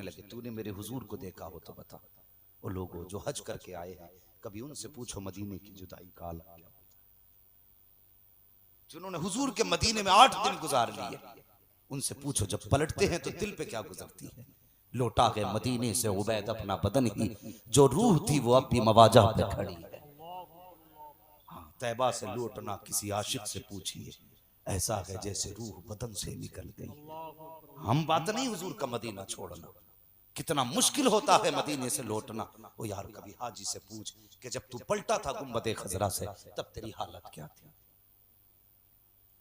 लगे, तूने मेरे हुजूर को देखा हो तो बता। वो लोगों जो हज करके आए हैं, कभी उनसे पूछो मदीने की जुदाई का आलम क्या होता है। जिन्होंने हुजूर के मदीने में 8 दिन गुजार लिए, उनसे पूछो जब पलटते हैं तो दिल पे क्या गुजरती है। लौटा गए मदीने से उबैद अपना बदन ही, जो रूह थी वो अब भी मवाजा पे खड़ी है। हाँ, तैबा से लौटना किसी आशिक से पूछिए, ऐसा है जैसे रूह बदन से निकल गई। हम बात नहीं हुजूर का मदीना छोड़ना, कितना मुश्किल होता है मदीने से लौटना। ओ यार, कभी हाजी से पूछ कि जब तू पलटा था गुंबदे खजरा से, तब तेरी हालत क्या थी।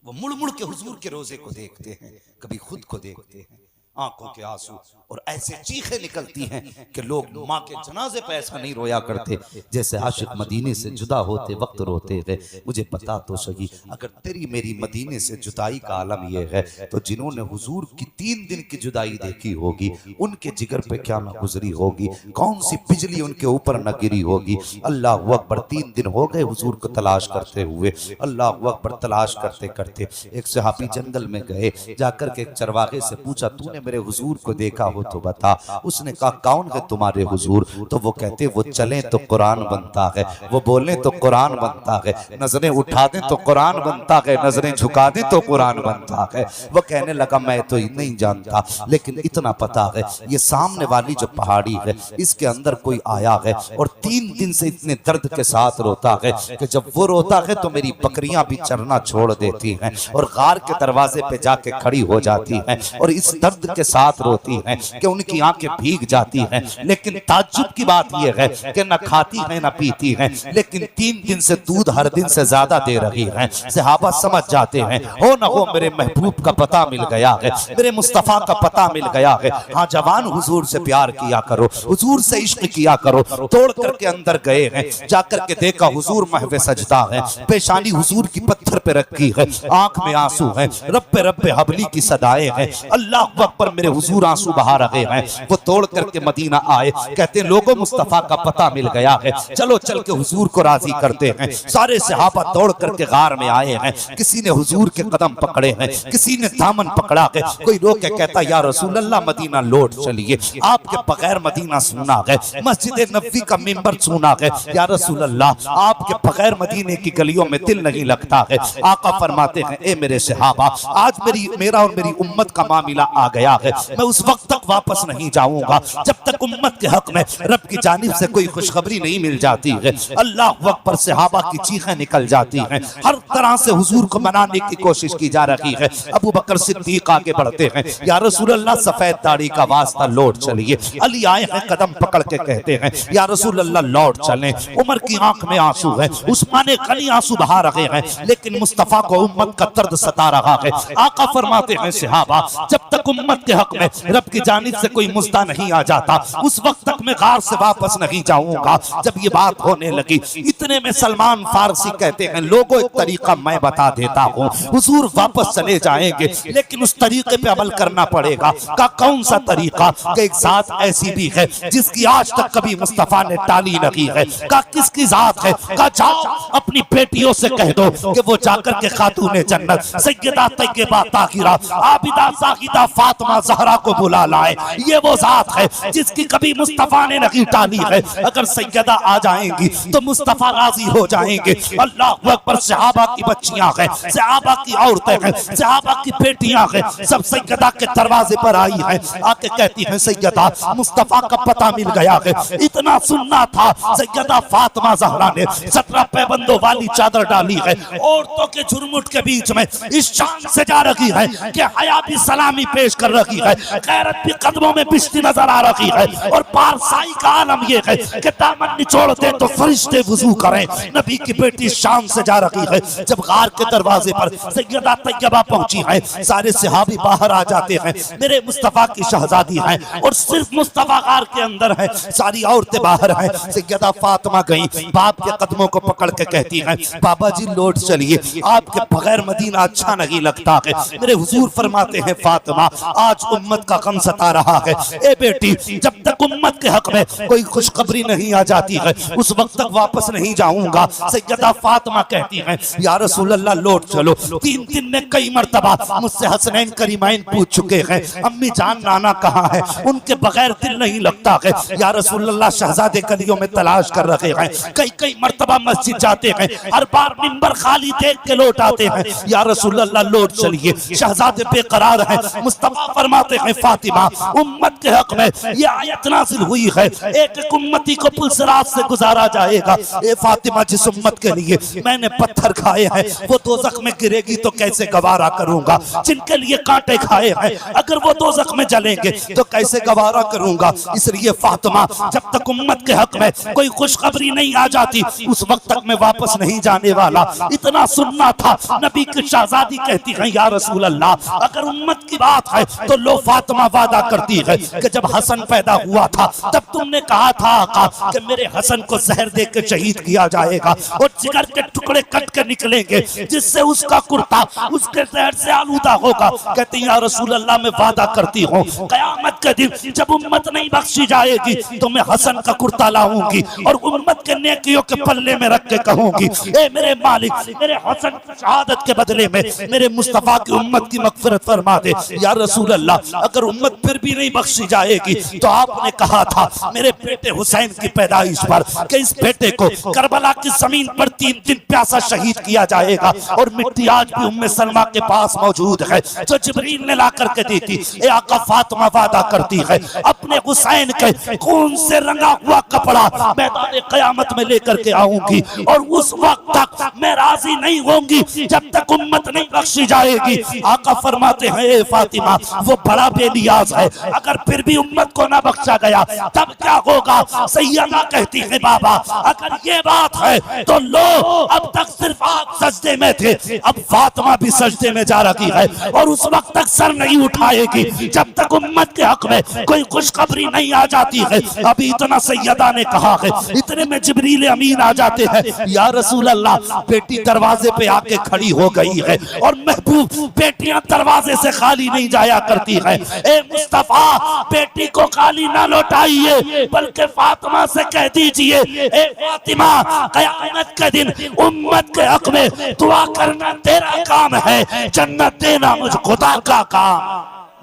वो मुड़ मुड़ के हुजूर के रोजे को देखते हैं, कभी खुद को देखते हैं, आंखों के आंसू और ऐसे चीखें निकलती हैं कि लोग माँ के जनाजे पे ऐसा नहीं रोया करते जैसे आशिक मदीने से जुदा होते वक्त रोते गए। मुझे पता तो सही, अगर तेरी मेरी मदीने से जुदाई का आलम यह है, तो जिन्होंने हुजूर की 3 दिन की जुदाई देखी होगी, उनके जिगर पे क्या न गुजरी होगी, कौन सी बिजली उनके ऊपर न गिरी होगी। अल्लाह अकबर, 3 दिन हो गए हुजूर को तलाश करते हुए। अल्लाह अकबर, तलाश करते करते एक सहाबी जंगल में गए, जाकर के एक चरवाहे से पूछा, तूने मेरे हुजूर को देखा हो तो बता। उसने कहा, कौन है तुम्हारे हुजूर? तो वो कहते, वो चलें तो कुरान बनता है, वो बोले तो कुरान बनता है, नजरें उठा दें तो कुरान बनता है, नजरें झुका दें तो कुरान बनता है। वो कहने लगा, मैं तो नहीं जानता, लेकिन इतना पता है ये सामने वाली जो पहाड़ी है, इसके अंदर कोई आया है और 3 दिन से इतने दर्द के साथ रोता है कि जब वो रोता है तो मेरी बकरियां भी चरना छोड़ देती हैं और गार के दरवाजे पे जाके खड़ी हो जाती हैं और इस दर्द के साथ रोती हैं कि उनकी आंखें भीग जाती हैं। लेकिन ताज्जुब की बात यह है कि न खाती है न पीती हैं, लेकिन 3 दिन से दूध हर दिन से ज्यादा दे रही हैं। सहाबा समझ जाते हैं, हो न हो मेरे महबूब का पता मिल गया है, मेरे मुस्तफा का पता मिल गया है। हाँ जवान, हुजूर से प्यार किया करो, हुजूर से इश्क किया करो। तोड़ करके अंदर गए हैं, जाकर के देखा हुजूर महवे सजदा है, पेशानी हुजूर की पत्थर पे रखी है, आंख में आंसू है, रब्बे रब्बे हबली की सदाएं हैं। अल्लाह अकबर, मेरे हुजूर आंसू बहा रहे हैं। वो तोड़ करके मदीना आए, कहते लोगों मुस्तफा का पता मिल गया है, चलो चल के हुजूर को राजी करते हैं। सारे सहाबा दौड़ करके गार में आए हैं, किसी ने हुजूर के कदम पकड़े हैं, किसी ने दामन पकड़ा है, कोई रोक के कहता, या रसूल अल्लाह मदीना लौट चलिए, आपके बगैर मदीना सूना है, मस्जिद नबवी का मिंबर सूना है। या रसूल अल्लाह, आपके बगैर मदीने की गलियों में दिल नहीं लगता है। आका फरमाते हैं, ए मेरे सहाबा, आज मेरा और मेरी उम्मत का मामला आ गया है, मैं उस वक्त तक वापस नहीं जाऊंगा जब तक उम्मत के हक में रब की जानिब से कोई खुशखबरी नहीं मिल जाती है। अल्लाह अकबर, सहाबा की चीखें निकल जाती हैं, हर तरह से हुजूर को मनाने की कोशिश की जा रही है। अबू बकर सिद्दीक आगे बढ़ते हैं, या रसूल अल्लाह सफेद दाढ़ी का वास्ता लौट चलिए। अली आए हैं, कदम पकड़ के कहते हैं, या रसूल अल्लाह लौट चलें। उमर की आंख में आंसू है, उस्मान गनी आंसू बहा रहे हैं, लेकिन मुस्तफा को उम्मत का दर्द सता रहा है। आका फरमाते हैं, सहाबा, जब तक उम्मत के हक में रब की जानिब से कोई मुस्दा नहीं आ जाता, उस वक्त तक मैं गार से वापस नहीं जाऊंगा। जब ये बात होने लगी, इतने में सलमान फारसी कहते हैं, लोगों एक तरीका मैं बता देता हूँ, हुजूर वापस चले जाएंगे, लेकिन उस तरीके पे अमल करना पड़ेगा। का कौन सा तरीका? कि एक जात ऐसी भी है जिसकी आज तक कभी मुस्तफा ने टाली नहीं है। का किसकी जात है? का जाओ अपनी बेटियों से कह दो कि वो जाकर के खातूने जन्नत सैयदा तैयबा ताहिरा आबिदा जाहिदा फातिमा ज़हरा को बुला लाए। ये वो जात है जिसकी कभी मुस्तफा ने नहीं टाली है। अगर सैयदा आ जाएंगी तो मुस्तफा राजी हो जाएंगे। अल्लाह अकबर, सहाबा की बच्चियां हैं, सहाबा की औरतें हैं, सहाबा की बेटियां हैं, सब सैयदा के दरवाजे पर आई हैं। आके कहती हैं, सैयदा मुस्तफा का पता मिल गया है। इतना सुनना था, सैयदा फातिमा ज़हरा ने 17 पैबंदों वाली चादर डाली है, औरतों के झुरमुट के बीच में इस शान से जा रही है कि हया भी सलामी पेश कर रही है, गैरत भी कदमों में पिसती नजर आ रही है। और पारसाई का आलम यह है कि दामन निचोड़ते तो फरिश्ते वुजू करें। नबी की बेटी शान से जा रही है। जब गार के दरवाजे पर सैयदा तैयबा पहुंची है, सारे सहाबी बाहर आ जाते हैं, मेरे मुस्तफा की शहजादी हैं, और सिर्फ मुस्तफा गार के अंदर है, सारी औरतें बाहर हैं। सैयदा फातिमा गई, बाप के कदमों को पकड़ के कहती हैं, बाबा जी लौट चलिए, आपके बगैर मदीना अच्छा नहीं लगता है। मेरे हुजूर फरमाते हैं, फातिमा आज उम्मत का गम सता रहा है। ए बेटी, जब तक उम्मत के हक में कोई खुशखबरी नहीं आ जाती है उस वक्त तक वापस नहीं जाऊंगा। सैयदा फातिमा कहती हैं या रसूल अल्लाह लौट चलो। 3 दिन में कई मर्तबा मुझसे हसनैन करीमैन पूछ चुके हैं अम्मी जान नाना कहाँ है, उनके बगैर दिल नहीं लगता है। या रसूल अल्लाह शहजादे गलियों में तलाश कर रहे हैं। कई कई मर्तबा मस्जिद जाते हैं, हर बार मिंबर खाली देख के लौट आते हैं। या रसूल अल्लाह लौट चलिए, शहजादे बेकरार हैं। मुस्तफा फरमाते हैं फातिमा उम्मत के हक में ये आयत नाज़िल हुई है, एक एक उम्मती को पुलसरात से गुजारा जाएगा। ए फातिमा, जिस उम्मत के लिए मैंने पत्थर खाए हैं वो दोज़ख में गिरेगी तो कैसे गवारा करूंगा। जिनके लिए कांटे खाए हैं अगर वो दोज़ख में जलेंगे तो कैसे गवारा करूंगा। इसलिए फातिमा, जब तक उम्मत के हक में कोई खुशखबरी नहीं आ जाती उस वक्त तक मैं वापस नहीं जाने वाला। इतना सुनना था। नबी की शहजादी कहती है या रसूल अल्लाह अगर उम्मत की बात है तो लो फातिमा वादा करती है कि जब हसन पैदा हुआ था तब तुमने कहा था आका कि मेरे हसन को जहर दे के शहीद किया जाएगा और जिगर के टुकड़े कट के निकलेंगे जिससे उसका कुर्ता उसके जहर से आलूदा होगा। कहती या रसूल अल्लाह मैं वादा करती हूँ कयामत के दिन जब उम्मत नहीं बख्शी जाएगी तो मैं हसन का कुर्ता लाऊंगी और उम्मत के नेकियों के पल्ले में रख के कहूंगी ए मेरे मालिक, मेरे हसन की शहादत के बदले में मेरे मुस्तफा की उम्मत की मगफिरत फरमा दे। या रसूल अल्लाह अगर उम्मत फिर भी नहीं बख्शी जाएगी तो आपने कहा था मेरे बेटे हुसैन की पैदाइश पर कि इस बेटे को करबला की जमीन पर 3 दिन प्यासा शहीद किया जाएगा और मिट्टी आज भी उम्मे सलमा के पास मौजूद है जो जिब्रील ने ला करके दी थी। ए आका, फातिमा वादा करती है अपने हुसैन के खून से रंगा हुआ कपड़ा मैदान क़यामत में लेकर के आऊंगी और उस वक्त तक मैं राजी नहीं होंगी जब तक उम्मत नहीं बख्शी जाएगी। आका फरमाते हैं ए फातिमा वो बड़ा बेनियाज है, अगर फिर भी उम्मत को ना बख्शा गया तब क्या होगा। सैयदा कहती है बाबा अगर ये बात है तो लो अब तक सिर्फ आप सजदे में थे, अब फातिमा भी सजदे में जा रही है और उस वक्त तक सर नहीं उठाएगी जब तक उम्मत के हक में कोई खुशखबरी नहीं आ जाती है। अभी इतना सैयदा ने कहा है, इतने में जिब्रील अमीन आ जाते हैं। या रसूल अल्लाह बेटी दरवाजे पे आके खड़ी हो गई है और महबूब बेटियां दरवाजे से खाली नहीं जाया करती है। ए मुस्तफा बेटी को खाली ना लौटाइए बल्कि फातिमा से कह दीजिए ए फातिमा क़यामत के दिन उम्मत के हक में दुआ करना तेरा काम है, जन्नत देना मुझ खुदा का काम।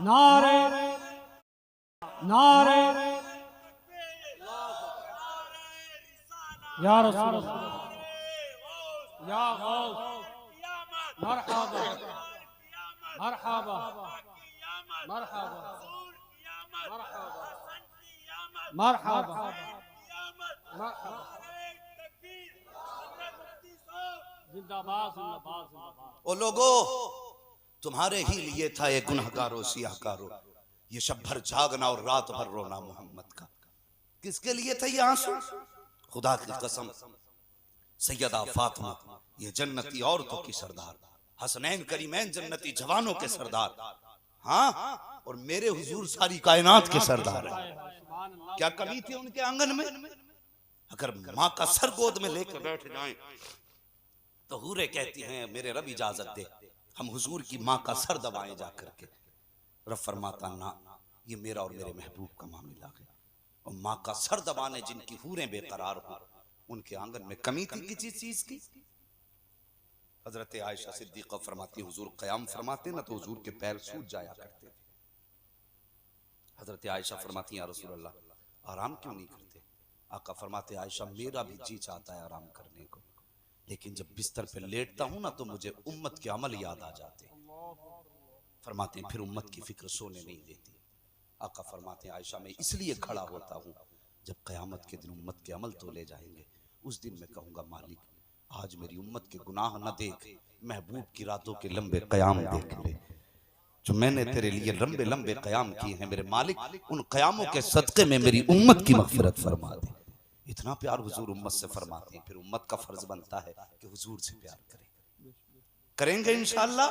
नारे नारे या रसूल अल्लाह या गौस मरहबा मरहबा मरहबा मरहबा मरहबा जिंदाबाद जिंदाबाद। ओ लोगो, तुम्हारे ही लिए था ये गुनहगारो सियाहकारो, ये शब भर जागना और रात भर रोना मोहम्मद का। किसके लिए था ये आंसू? खुदा की कसम सैयदा फातिमा ये जन्नती औरतों की सरदार, हसनैन करीमैन जन्नती जवानों के सरदार, हाँ, और मेरे हुजूर सारी कायनात के सरदार हैं। क्या कमी थी उनके आंगन में? अगर माँ का सर गोद में लेकर बैठ जाएं तो हूरे कहती हैं मेरे रब इजाजत दे हम हुजूर की माँ का सर दबाएं जा करके। रब फरमाता ना, ये मेरा और मेरे महबूब का मामला है। और माँ का सर दबाने जिनकी हूरें बेकरार हो उनके आंगन में कमी थी किसी चीज की? हजरत आयशा सिद्दीक़ा फरमाती हुजूर क़याम फरमाते ना तो हुजूर के पैर सूज जाया करते थे। हजरत आयशा फरमाती या रसूल अल्लाह आराम क्यों नहीं करते? आका फरमाते आयशा मेरा भी जी चाहता है आराम करने को, लेकिन जब बिस्तर पे लेटता हूं ना तो मुझे उम्मत के अमल याद आ जाते। फरमाते फिर उम्मत की फिक्र सोने नहीं देती। आका फरमाते आयशा मैं इसलिए खड़ा होता हूं जब क़यामत के दिन उम्मत के अमल तोले जाएंगे उस दिन मैं कहूंगा मालिक आज मेरी उम्मत के गुनाह न देख, महबूब की रातों के लंबे क़याम देख ले जो मैंने तेरे लिए लंबे लंबे क़याम किए हैं। मेरे मालिक उन क़यामों के सदक़े में मेरी उम्मत की मग़फ़िरत फरमा दे। इतना प्यार हुजूर उम्मत से फरमाते हैं, फिर उम्मत का फर्ज बनता है कि हुजूर से प्यार करें। करेंगे इंशाअल्लाह।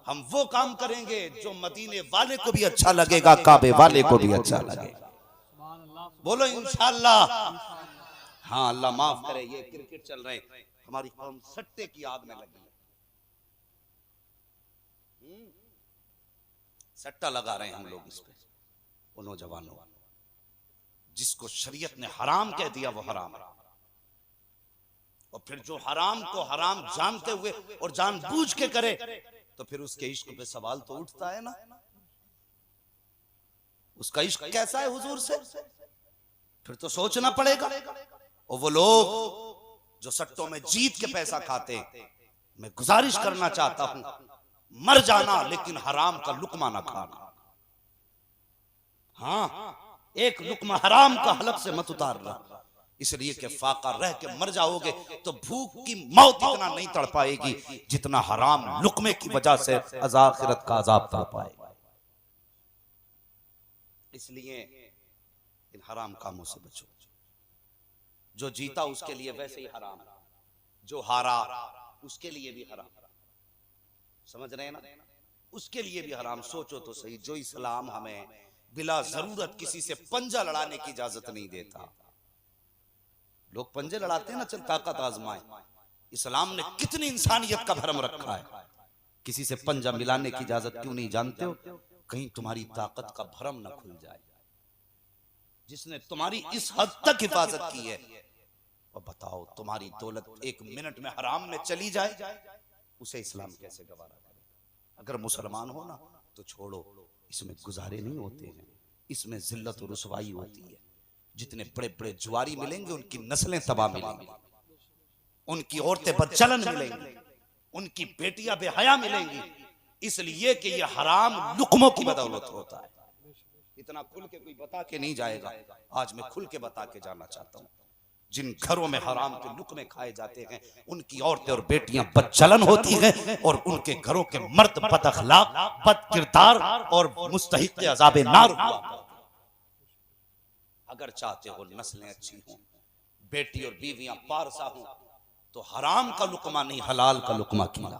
हम वो काम करेंगे जो मदीने वाले को भी अच्छा लगेगा, काबे वाले को भी अच्छा लगेगा। बोलो इंशाअल्लाह। हाँ अल्लाह माफ करे, ये क्रिकेट चल रहे हैं, हमारी कौम सट्टे की आग में लगी। सट्टा लगा रहे हैं हम लोग इस पे। उन नौजवानों जिसको शरीयत ने हराम कह दिया वो हराम है, और फिर जो हराम को हराम जानते हुए और जानबूझ के करे तो फिर उसके इश्क पे सवाल तो उठता है ना, उसका इश्क कैसा है हुजूर से, फिर तो सोचना पड़ेगा। और वो लोग जो सट्टों में जीत के पैसा खाते हैं, मैं गुजारिश करना चाहता हूं मर जाना लेकिन हराम का लुकमा ना खाना। हाँ, एक लुकमा हराम का हलक से मत उतारना, इसलिए कि फाका रह के मर जाओगे तो भूख की मौत इतना नहीं तड़ पाएगी जितना हराम लुकमे की वजह से आखिरत का अजाब तड़ पाएगा। इसलिए इन हराम कामों से बचो। जो जीता उसके लिए वैसे ही हराम, जो हारा उसके लिए भी हराम। समझ रहे हैं ना, उसके लिए भी हराम। सोचो तो सही, जो इस्लाम हमें बिला जरूरत किसी से पंजा लड़ाने की इजाजत नहीं देता। लोग पंजे लड़ाते हैं ना, चल ताकत आजमाए। इस्लाम ने कितनी इंसानियत का भरम रखा है, किसी से पंजा मिलाने की इजाजत क्यों नहीं, जानते हो? कहीं तुम्हारी ताकत का भरम न खुल जाए। जिसने तुम्हारी इस हद तक हिफाजत की है, और बताओ तुम्हारी दौलत एक मिनट में हराम में चली जाए, उसे इस्लाम कैसे गवारा करे? अगर मुसलमान हो ना तो छोड़ो, इसमें गुजारे नहीं होते हैं, इसमें जिल्लत और रुसवाई होती है। जितने बड़े बड़े जुआरी मिलेंगे उनकी नस्लें तबाह मिलेंगी, उनकी औरतें बदचलन मिलेंगी, उनकी बेटियां बेहया मिलेंगी, इसलिए कि ये हराम लुकमों की बदौलत होता है। इतना खुल के कोई बता के नहीं जाएगा, आज मैं खुल के बता के जाना चाहता हूं। जिन घरों में हराम के लुकमे खाए जाते हैं उनकी औरतें और बेटियां बदचलन होती हैं, और उनके घरों के मर्द बदअखलाक, बदकिरदार और मुस्तहिक अज़ाबे नार हुआ। अगर चाहते हो नस्लें अच्छी हों, बेटी और बीवियां पारसा हों, तो हराम का लुकमा नहीं हलाल का लुकमा खिला।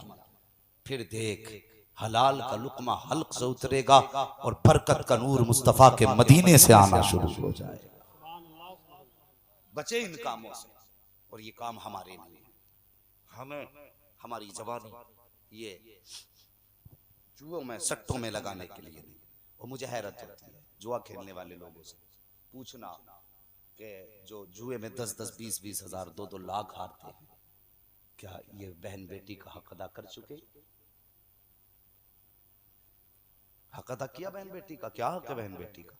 फिर देख हलाल का लुकमा हल्क से उतरेगा और बरकत का नूर मुस्तफा के मदीने से आना शुरू हो जाए। बचे इन कामों से, और ये काम हमारे नहीं है। हमें हमारी जवानी ये जुओं में सट्टों में लगाने के लिए नहीं। और मुझे हैरत होती है जुआ खेलने वाले लोगों से पूछना कि जो जुए में 10-10, 20-20 हजार, 2-2 लाख हारते हैं, क्या ये बहन बेटी का हक अदा कर चुके? हक अदा किया बहन बेटी का? क्या हक है बहन बेटी का?